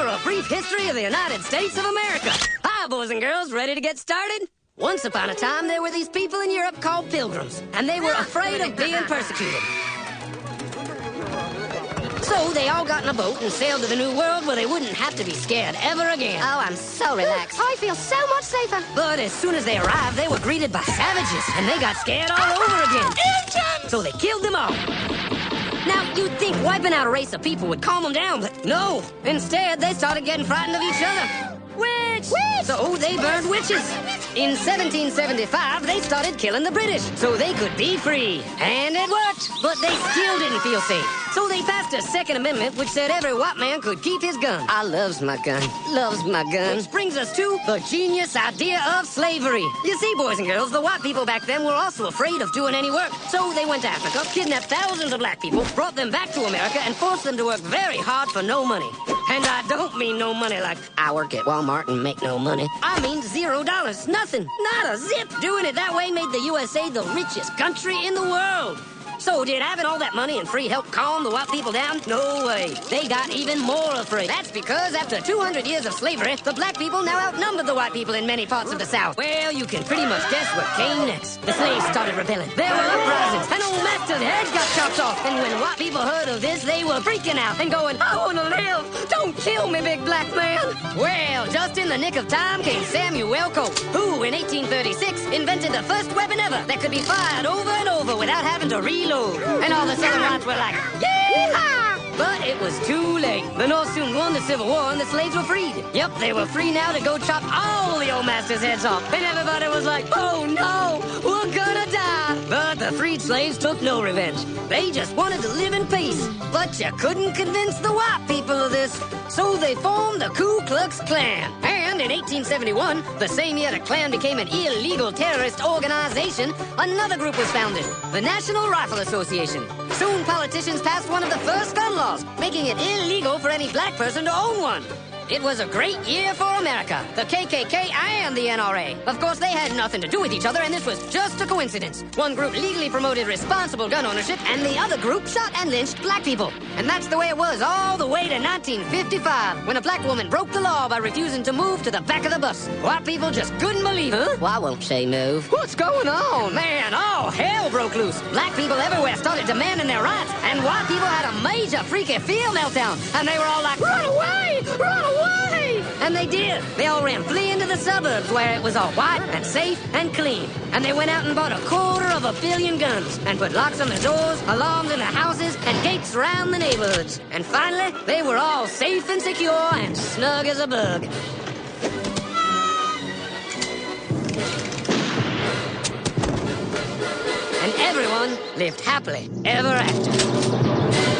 over a brief history of the United States of America. Hi, boys and girls, ready to get started? Once upon a time, there were these people in Europe called pilgrims, and they were afraid of being persecuted. So they all got in a boat and sailed to the New World where they wouldn't have to be scared ever again. Oh, I'm so relaxed. I feel so much safer. But as soon as they arrived, they were greeted by savages, and they got scared all over again. So they killed them all. Now, you'd think wiping out a race of people would calm them down, but no. Instead, they started getting frightened of each other. Witch! So they burned witches. In 1775, they started killing the British so they could be free. And it worked, but they still didn't feel safe. So they passed a Second Amendment which said every white man could keep his gun. I loves my gun. Loves my gun. Which brings us to the genius idea of slavery. You see, boys and girls, the white people back then were also afraid of doing any work. So they went to Africa, kidnapped thousands of black people, brought them back to America, and forced them to work very hard for no money. And I don't mean no money like I work at Walmart and make no money. I mean $0. Nothing. Not a zip. Doing it that way made the USA the richest country in the world. So did having all that money and free help calm the white people down? No way. They got even more afraid. That's because after 200 years of slavery, the black people now outnumbered the white people in many parts of the South. Well, you can pretty much guess what came next. The slaves started rebelling. There were uprisings, and old master's head got chopped off. And when white people heard of this, they were freaking out and going, I want to live. Don't kill me, big black man. Well, just in the nick of time came Samuel Colt, who in 1836 invented the first weapon ever that could be fired over and over without having to reload. And all the southern whites were like, yeehaw! But it was too late. The North soon won the Civil War and the slaves were freed. Yep, they were free now to go chop all the old masters' heads off. And everybody was like, oh no, we're gonna die. But the freed slaves took no revenge. They just wanted to live in peace. But you couldn't convince the white people of this. So they formed the Ku Klux Klan. And in 1871, the same year the Klan became an illegal terrorist organization, another group was founded, the National Rifle Association. Soon politicians passed one of the first gun laws, making it illegal for any black person to own one. It was a great year for America, the KKK and the NRA. Of course, they had nothing to do with each other, and this was just a coincidence. One group legally promoted responsible gun ownership, and the other group shot and lynched black people. And that's the way it was all the way to 1955, when a black woman broke the law by refusing to move to the back of the bus. White people just couldn't believe it. Huh? Well, I won't say move. What's going on? Man, all hell broke loose. Black people everywhere started demanding their rights, and white people had a major freaky fear meltdown, and they were all like, run away! Run away! And they did. They all ran fleeing to the suburbs where it was all white and safe and clean. And they went out and bought 250 million guns and put locks on the doors, alarms in the houses, and gates around the neighborhoods. And finally, they were all safe and secure and snug as a bug. And everyone lived happily ever after.